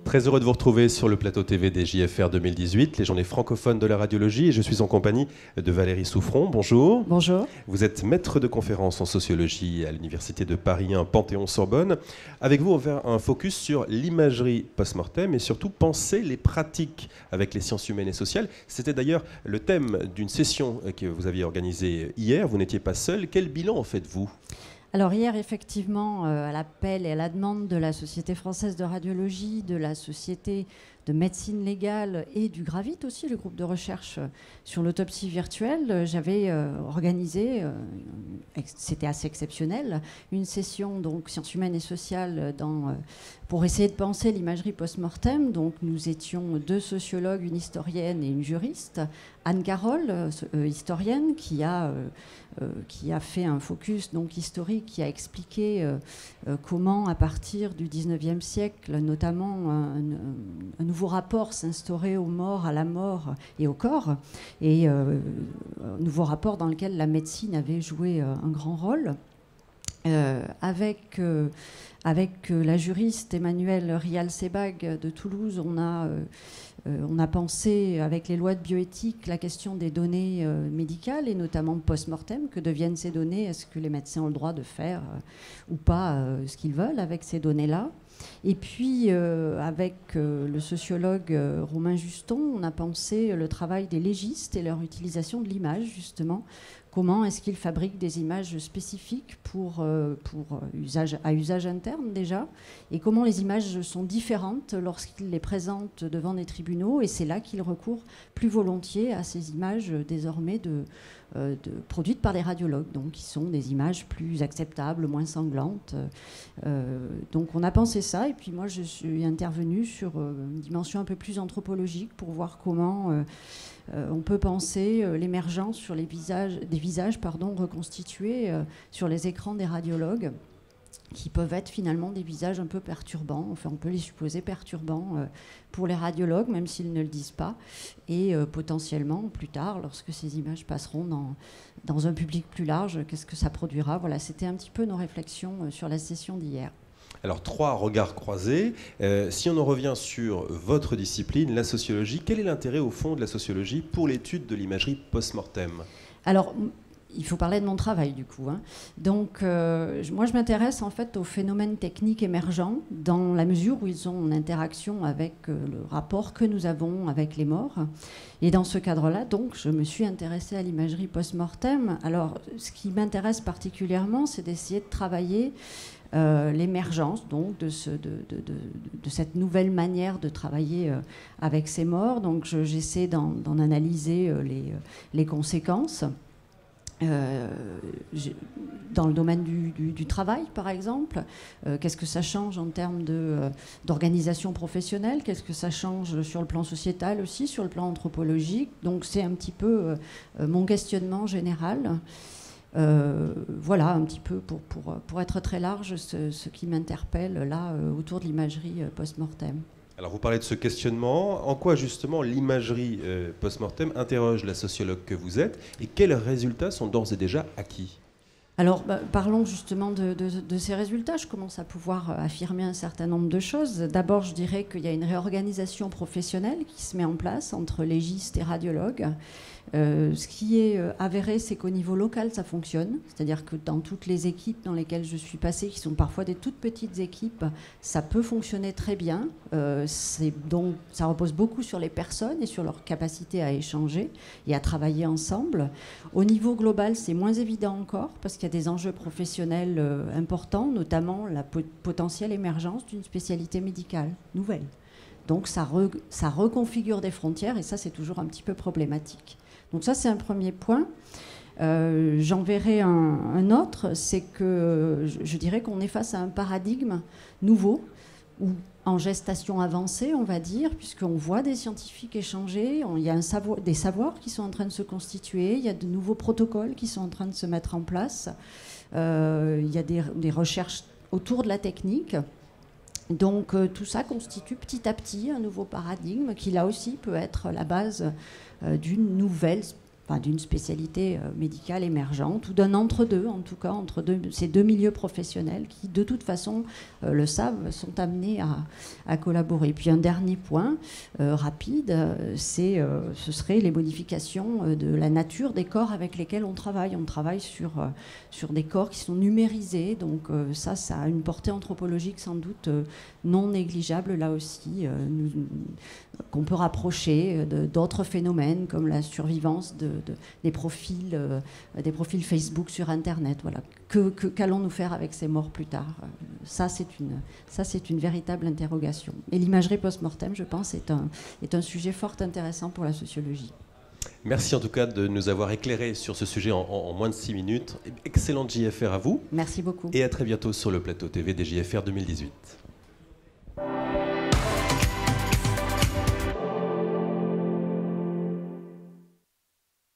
Très heureux de vous retrouver sur le plateau TV des JFR 2018, les journées francophones de la radiologie. Et je suis en compagnie de Valérie Souffron. Bonjour. Bonjour. Vous êtes maître de conférences en sociologie à l'Université de Paris 1 Panthéon-Sorbonne. Avec vous, on va faire un focus sur l'imagerie post-mortem et surtout penser les pratiques avec les sciences humaines et sociales. C'était d'ailleurs le thème d'une session que vous aviez organisée hier. Vous n'étiez pas seul. Quel bilan en faites-vous ? Alors hier, effectivement, à l'appel et à la demande de la Société française de radiologie, de la Société de médecine légale et du GRAVIT aussi, le groupe de recherche sur l'autopsie virtuelle, j'avais organisé, c'était assez exceptionnel, une session donc sciences humaines et sociales pour essayer de penser l'imagerie post-mortem. Donc nous étions deux sociologues, une historienne et une juriste. Anne Carole, historienne, qui a fait un focus donc historique, qui a expliqué comment, à partir du 19e siècle, notamment un nouveau rapport s'instaurait aux morts, à la mort et au corps, et un nouveau rapport dans lequel la médecine avait joué un grand rôle. Avec la juriste Emmanuelle Rial-Sebag de Toulouse, on a pensé, avec les lois de bioéthique, la question des données médicales et notamment post-mortem. Que deviennent ces données? Est-ce que les médecins ont le droit de faire ou pas ce qu'ils veulent avec ces données-là? Et puis, avec le sociologue Romain Juston, on a pensé le travail des légistes et leur utilisation de l'image, justement. Comment est-ce qu'ils fabriquent des images spécifiques à usage interne déjà, et comment les images sont différentes lorsqu'ils les présentent devant des tribunaux, et c'est là qu'ils recourent plus volontiers à ces images désormais produites par les radiologues, donc qui sont des images plus acceptables, moins sanglantes. Donc on a pensé ça, et puis moi je suis intervenue sur une dimension un peu plus anthropologique pour voir comment on peut penser l'émergence sur des visages reconstitués sur les écrans des radiologues, qui peuvent être finalement des visages un peu perturbants, enfin on peut les supposer perturbants pour les radiologues, même s'ils ne le disent pas, et potentiellement plus tard, lorsque ces images passeront dans un public plus large, qu'est-ce que ça produira? Voilà, c'était un petit peu nos réflexions sur la session d'hier. Alors, 3 regards croisés. Si on en revient sur votre discipline, la sociologie, quel est l'intérêt au fond de la sociologie pour l'étude de l'imagerie post-mortem? Alors, il faut parler de mon travail du coup. Donc, moi je m'intéresse en fait aux phénomènes techniques émergents dans la mesure où ils ont une interaction avec le rapport que nous avons avec les morts. Et dans ce cadre-là, donc, je me suis intéressée à l'imagerie post-mortem. Alors, ce qui m'intéresse particulièrement, c'est d'essayer de travailler l'émergence donc de cette nouvelle manière de travailler avec ces morts. Donc, j'essaie d'en analyser les conséquences. Dans le domaine du travail, par exemple, qu'est-ce que ça change en termes d'organisation professionnelle? Qu'est-ce que ça change sur le plan sociétal aussi, sur le plan anthropologique? Donc c'est un petit peu mon questionnement général. Voilà un petit peu pour être très large ce qui m'interpelle là autour de l'imagerie post-mortem. Alors vous parlez de ce questionnement. En quoi justement l'imagerie post-mortem interroge la sociologue que vous êtes, et quels résultats sont d'ores et déjà acquis? Alors, parlons justement de ces résultats. Je commence à pouvoir affirmer un certain nombre de choses. D'abord, je dirais qu'il y a une réorganisation professionnelle qui se met en place entre légistes et radiologues. Ce qui est avéré, c'est qu'au niveau local, ça fonctionne. C'est-à-dire que dans toutes les équipes dans lesquelles je suis passée, qui sont parfois des toutes petites équipes, ça peut fonctionner très bien. Donc, ça repose beaucoup sur les personnes et sur leur capacité à échanger et à travailler ensemble. Au niveau global, c'est moins évident encore parce qu'il y a des enjeux professionnels importants, notamment la potentielle émergence d'une spécialité médicale nouvelle. Donc, ça reconfigure des frontières et ça, c'est toujours un petit peu problématique. Donc ça, c'est un premier point. J'en verrai un autre, c'est que je dirais qu'on est face à un paradigme nouveau, ou en gestation avancée, on va dire, puisqu'on voit des scientifiques échanger, il y a des savoirs qui sont en train de se constituer, il y a de nouveaux protocoles qui sont en train de se mettre en place, il y a des recherches autour de la technique. Donc tout ça constitue petit à petit un nouveau paradigme qui là aussi peut être la base d'une nouvelle d'une spécialité médicale émergente ou d'un entre-deux, en tout cas, entre ces deux milieux professionnels qui, de toute façon, le savent, sont amenés à collaborer. Puis un dernier point rapide, ce serait les modifications de la nature des corps avec lesquels on travaille. On travaille sur des corps qui sont numérisés, donc ça a une portée anthropologique sans doute non négligeable, là aussi, qu'on peut rapprocher d'autres phénomènes comme la survivance des profils Facebook sur Internet. Voilà. Qu'allons-nous faire avec ces morts plus tard? Ça, c'est une véritable interrogation. Et l'imagerie post-mortem, je pense, est un sujet fort intéressant pour la sociologie. Merci en tout cas de nous avoir éclairé sur ce sujet en moins de 6 minutes. Excellente JFR à vous. Merci beaucoup. Et à très bientôt sur le plateau TV des JFR 2018.